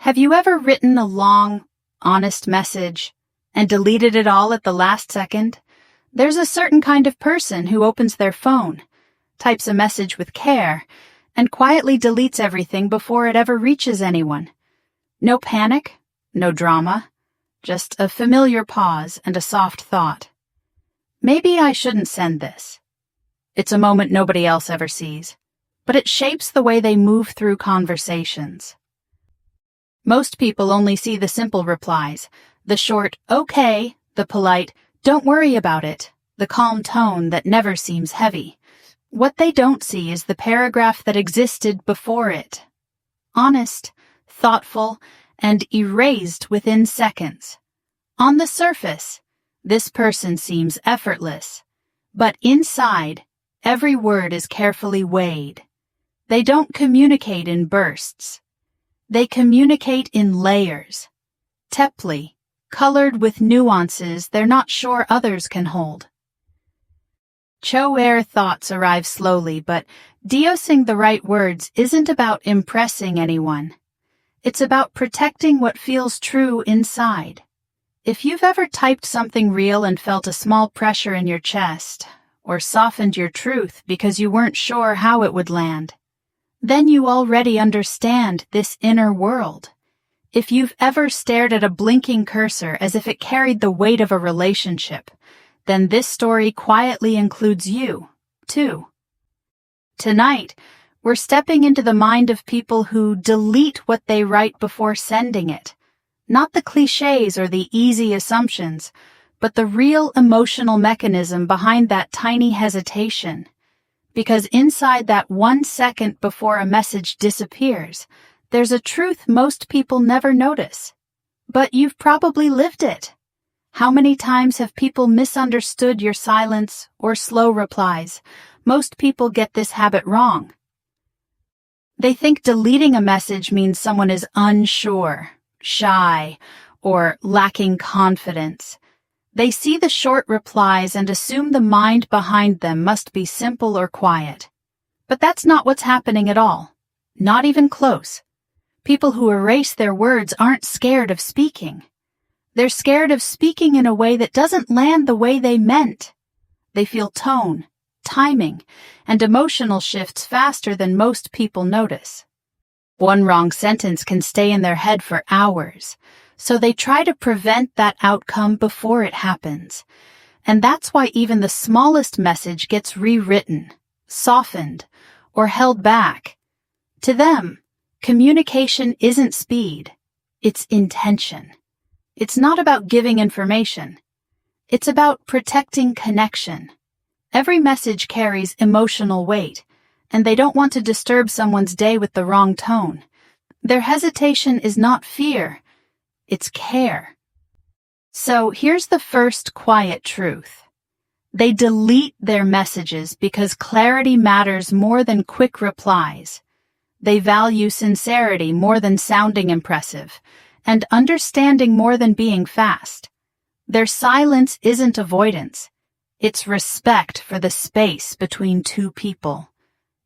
Have you ever written a long, honest message and deleted it all at the last second? There's a certain kind of person who opens their phone, types a message with care, and quietly deletes everything before it ever reaches anyone. No panic, no drama, just a familiar pause and a soft thought. Maybe I shouldn't send this. It's a moment nobody else ever sees, but it shapes the way they move through conversations. Most people only see the simple replies, the short, okay, the polite, don't worry about it, the calm tone that never seems heavy. What they don't see is the paragraph that existed before it. Honest, thoughtful, and erased within seconds. On the surface, this person seems effortless, but inside, every word is carefully weighed. They don't communicate in bursts. They communicate in layers, teply, colored with nuances they're not sure others can hold. Cho-air thoughts arrive slowly, but deosing the right words isn't about impressing anyone. It's about protecting what feels true inside. If you've ever typed something real and felt a small pressure in your chest, or softened your truth because you weren't sure how it would land, then you already understand this inner world. If you've ever stared at a blinking cursor as if it carried the weight of a relationship, then this story quietly includes you, too. Tonight, we're stepping into the mind of people who delete what they write before sending it. Not the cliches or the easy assumptions, but the real emotional mechanism behind that tiny hesitation. Because inside that 1 second before a message disappears, there's a truth most people never notice. But you've probably lived it. How many times have people misunderstood your silence or slow replies? Most people get this habit wrong. They think deleting a message means someone is unsure, shy, or lacking confidence. They see the short replies and assume the mind behind them must be simple or quiet. But that's not what's happening at all. Not even close. People who erase their words aren't scared of speaking. They're scared of speaking in a way that doesn't land the way they meant. They feel tone, timing, and emotional shifts faster than most people notice. One wrong sentence can stay in their head for hours, so they try to prevent that outcome before it happens. And that's why even the smallest message gets rewritten, softened, or held back. To them, communication isn't speed, it's intention. It's not about giving information. It's about protecting connection. Every message carries emotional weight, and they don't want to disturb someone's day with the wrong tone. Their hesitation is not fear, it's care. So here's the first quiet truth. They delete their messages because clarity matters more than quick replies. They value sincerity more than sounding impressive, and understanding more than being fast. Their silence isn't avoidance. It's respect for the space between two people.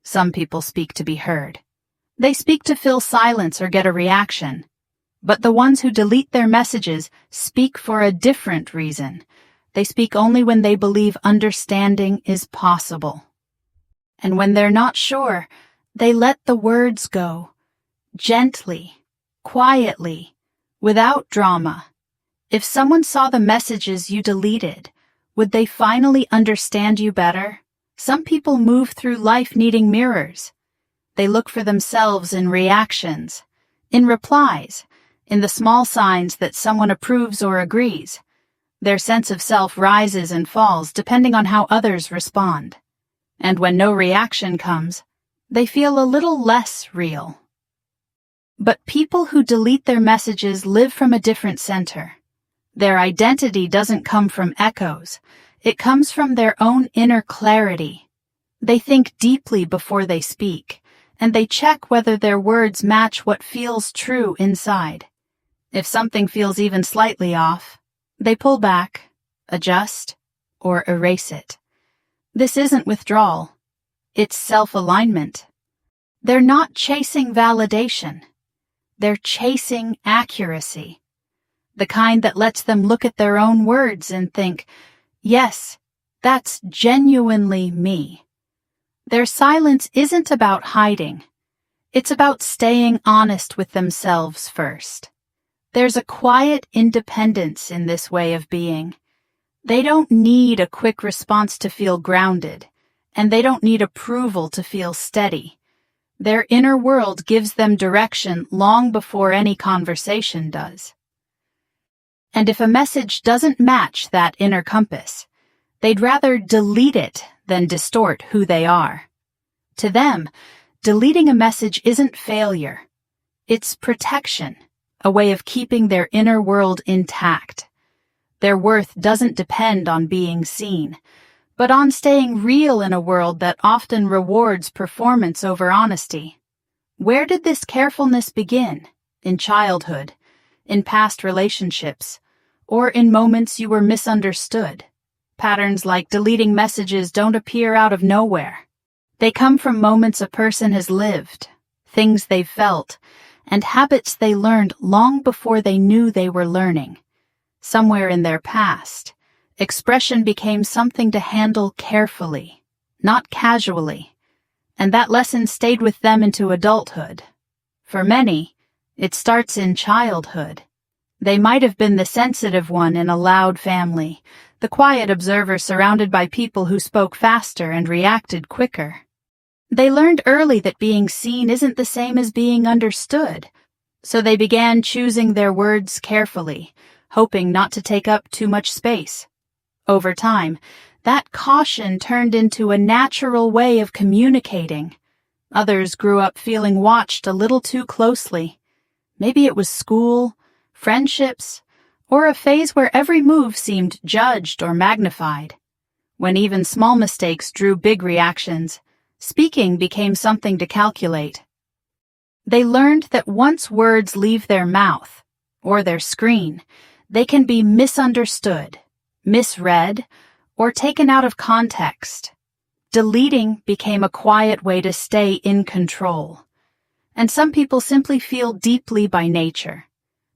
Some people speak to be heard. They speak to fill silence or get a reaction. But the ones who delete their messages speak for a different reason. They speak only when they believe understanding is possible. And when they're not sure, they let the words go. Gently, quietly, without drama. If someone saw the messages you deleted, would they finally understand you better? Some people move through life needing mirrors. They look for themselves in reactions, in replies, in the small signs that someone approves or agrees. Their sense of self rises and falls depending on how others respond. And when no reaction comes, they feel a little less real. But people who delete their messages live from a different center. Their identity doesn't come from echoes. It comes from their own inner clarity. They think deeply before they speak, and they check whether their words match what feels true inside. If something feels even slightly off, they pull back, adjust, or erase it. This isn't withdrawal. It's self-alignment. They're not chasing validation. They're chasing accuracy, the kind that lets them look at their own words and think, yes, that's genuinely me. Their silence isn't about hiding. It's about staying honest with themselves first. There's a quiet independence in this way of being. They don't need a quick response to feel grounded, and they don't need approval to feel steady. Their inner world gives them direction long before any conversation does. And if a message doesn't match that inner compass, they'd rather delete it than distort who they are. To them, deleting a message isn't failure. It's protection, a way of keeping their inner world intact. Their worth doesn't depend on being seen, but on staying real in a world that often rewards performance over honesty. Where did this carefulness begin? In childhood, in past relationships, or in moments you were misunderstood? Patterns like deleting messages don't appear out of nowhere. They come from moments a person has lived, things they've felt, and habits they learned long before they knew they were learning. Somewhere in their past, expression became something to handle carefully, not casually, and that lesson stayed with them into adulthood. For many, it starts in childhood. They might have been the sensitive one in a loud family, the quiet observer surrounded by people who spoke faster and reacted quicker. They learned early that being seen isn't the same as being understood, so they began choosing their words carefully, hoping not to take up too much space. Over time, that caution turned into a natural way of communicating. Others grew up feeling watched a little too closely. Maybe it was school, friendships, or a phase where every move seemed judged or magnified. When even small mistakes drew big reactions, speaking became something to calculate. They learned that once words leave their mouth, or their screen, they can be misunderstood, misread, or taken out of context. Deleting became a quiet way to stay in control. And some people simply feel deeply by nature.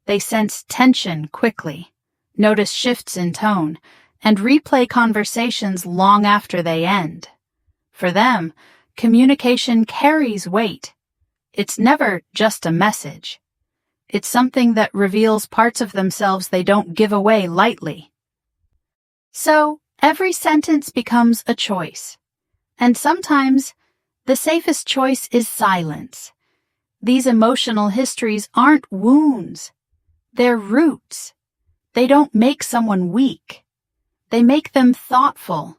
They sense tension quickly, notice shifts in tone, and replay conversations long after they end. For them, communication carries weight. It's never just a message. It's something that reveals parts of themselves they don't give away lightly. So, every sentence becomes a choice. And sometimes, the safest choice is silence. These emotional histories aren't wounds. They're roots. They don't make someone weak. They make them thoughtful.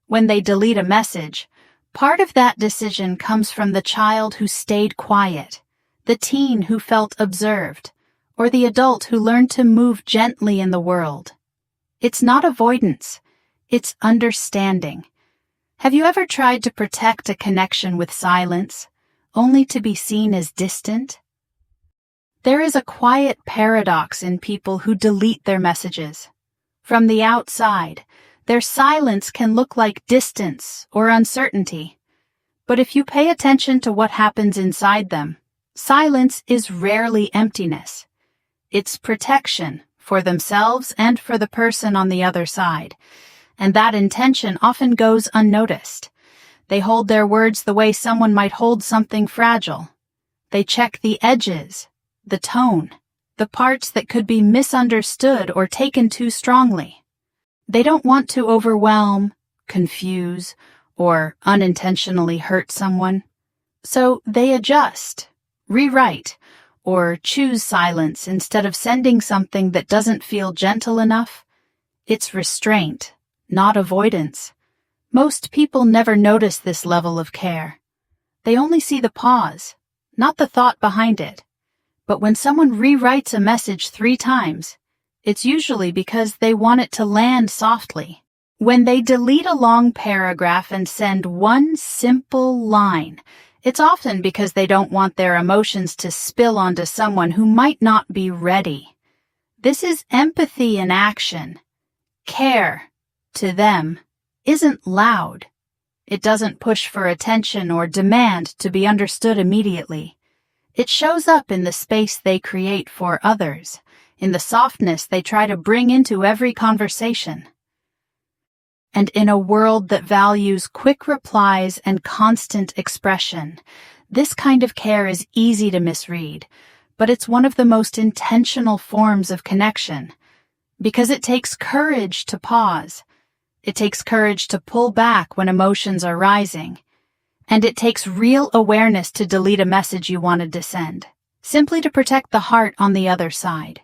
When they delete a message, part of that decision comes from the child who stayed quiet, the teen who felt observed, or the adult who learned to move gently in the world. It's not avoidance. It's understanding. Have you ever tried to protect a connection with silence, only to be seen as distant? There is a quiet paradox in people who delete their messages. From the outside, their silence can look like distance or uncertainty. But if you pay attention to what happens inside them, silence is rarely emptiness. It's protection for themselves and for the person on the other side. And that intention often goes unnoticed. They hold their words the way someone might hold something fragile. They check the edges, the tone, the parts that could be misunderstood or taken too strongly. They don't want to overwhelm, confuse, or unintentionally hurt someone. So they adjust, rewrite, or choose silence instead of sending something that doesn't feel gentle enough. It's restraint, not avoidance. Most people never notice this level of care. They only see the pause, not the thought behind it. But when someone rewrites a message 3 times, it's usually because they want it to land softly. When they delete a long paragraph and send one simple line, it's often because they don't want their emotions to spill onto someone who might not be ready. This is empathy in action. Care, to them, isn't loud. It doesn't push for attention or demand to be understood immediately. It shows up in the space they create for others, in the softness they try to bring into every conversation. And in a world that values quick replies and constant expression, this kind of care is easy to misread, but it's one of the most intentional forms of connection, because it takes courage to pause. It takes courage to pull back when emotions are rising, and it takes real awareness to delete a message you wanted to send, simply to protect the heart on the other side.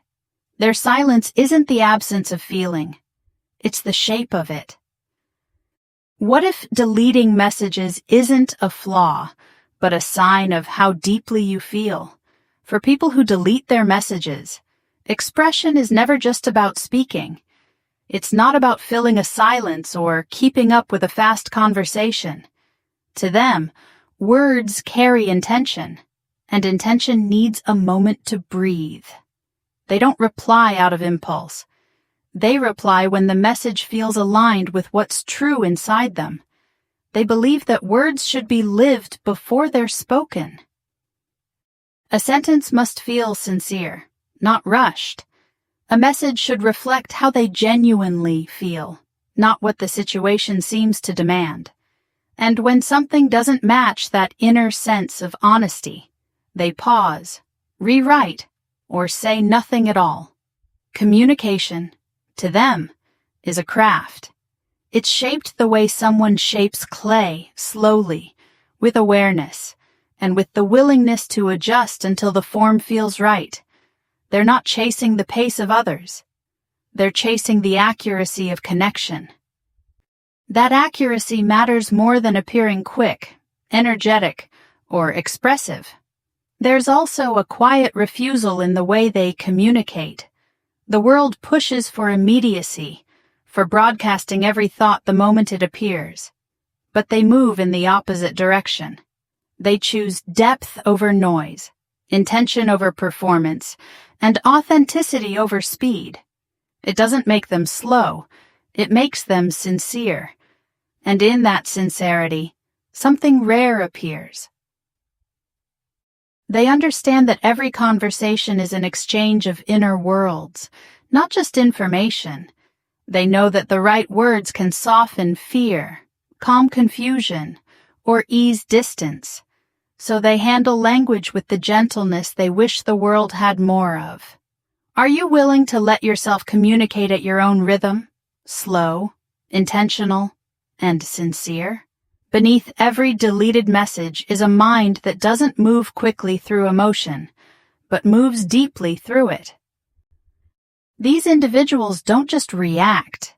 Their silence isn't the absence of feeling, it's the shape of it. What if deleting messages isn't a flaw, but a sign of how deeply you feel? For people who delete their messages, expression is never just about speaking. It's not about filling a silence or keeping up with a fast conversation. To them, words carry intention, and intention needs a moment to breathe. They don't reply out of impulse. They reply when the message feels aligned with what's true inside them. They believe that words should be lived before they're spoken. A sentence must feel sincere, not rushed. A message should reflect how they genuinely feel, not what the situation seems to demand. And when something doesn't match that inner sense of honesty, they pause, rewrite, or say nothing at all. Communication, to them, is a craft. It's shaped the way someone shapes clay, slowly, with awareness, and with the willingness to adjust until the form feels right. They're not chasing the pace of others. They're chasing the accuracy of connection. That accuracy matters more than appearing quick, energetic, or expressive. There's also a quiet refusal in the way they communicate. The world pushes for immediacy, for broadcasting every thought the moment it appears. But they move in the opposite direction. They choose depth over noise, intention over performance, and authenticity over speed. It doesn't make them slow, it makes them sincere. And in that sincerity, something rare appears. They understand that every conversation is an exchange of inner worlds, not just information. They know that the right words can soften fear, calm confusion, or ease distance. So they handle language with the gentleness they wish the world had more of. Are you willing to let yourself communicate at your own rhythm? Slow, intentional, and sincere? Beneath every deleted message is a mind that doesn't move quickly through emotion, but moves deeply through it. These individuals don't just react.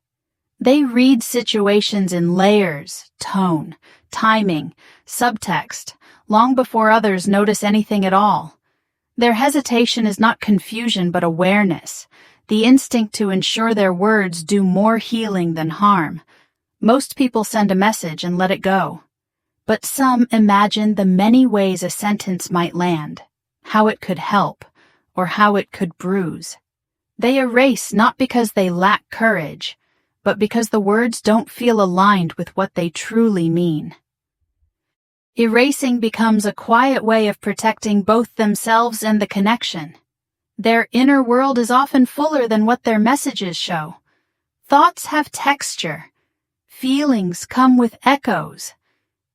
They read situations in layers, tone, timing, subtext, long before others notice anything at all. Their hesitation is not confusion but awareness, the instinct to ensure their words do more healing than harm. Most people send a message and let it go. But some imagine the many ways a sentence might land, how it could help, or how it could bruise. They erase not because they lack courage, but because the words don't feel aligned with what they truly mean. Erasing becomes a quiet way of protecting both themselves and the connection. Their inner world is often fuller than what their messages show. Thoughts have texture. Feelings come with echoes.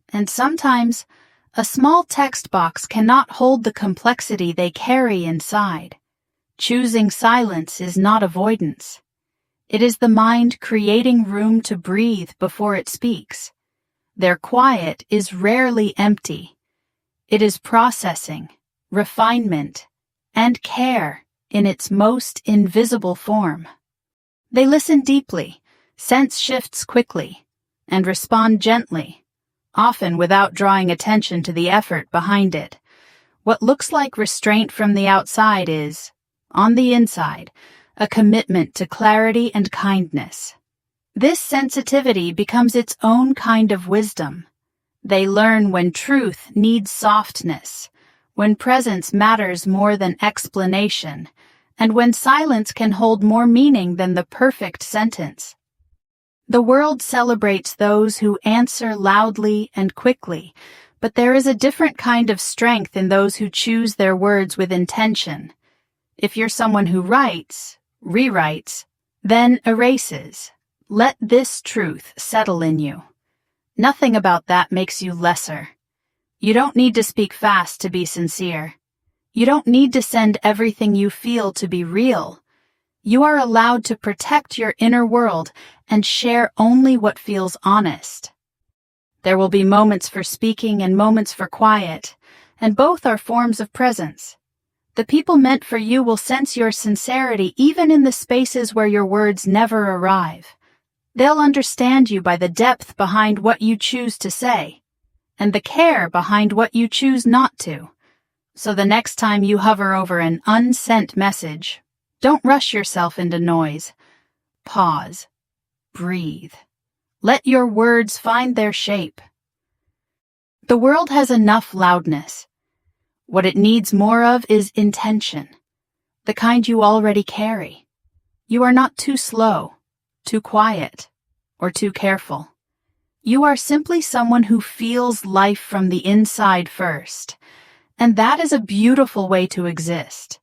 And sometimes, a small text box cannot hold the complexity they carry inside. Choosing silence is not avoidance. It is the mind creating room to breathe before it speaks. Their quiet is rarely empty. It is processing, refinement, and care in its most invisible form. They listen deeply, sense shifts quickly, and respond gently, often without drawing attention to the effort behind it. What looks like restraint from the outside is, on the inside, a commitment to clarity and kindness. This sensitivity becomes its own kind of wisdom. They learn when truth needs softness, when presence matters more than explanation, and when silence can hold more meaning than the perfect sentence. The world celebrates those who answer loudly and quickly, But there is a different kind of strength in those who choose their words with intention. If you're someone who writes, rewrites, then erases, let this truth settle in you. Nothing about that makes you lesser. You don't need to speak fast to be sincere. You don't need to send everything you feel to be real. You are allowed to protect your inner world and share only what feels honest. There will be moments for speaking and moments for quiet, and both are forms of presence. The people meant for you will sense your sincerity even in the spaces where your words never arrive. They'll understand you by the depth behind what you choose to say, and the care behind what you choose not to. So the next time you hover over an unsent message, don't rush yourself into noise. Pause. Breathe. Let your words find their shape. The world has enough loudness. What it needs more of is intention, the kind you already carry. You are not too slow, too quiet, or too careful. You are simply someone who feels life from the inside first, and that is a beautiful way to exist.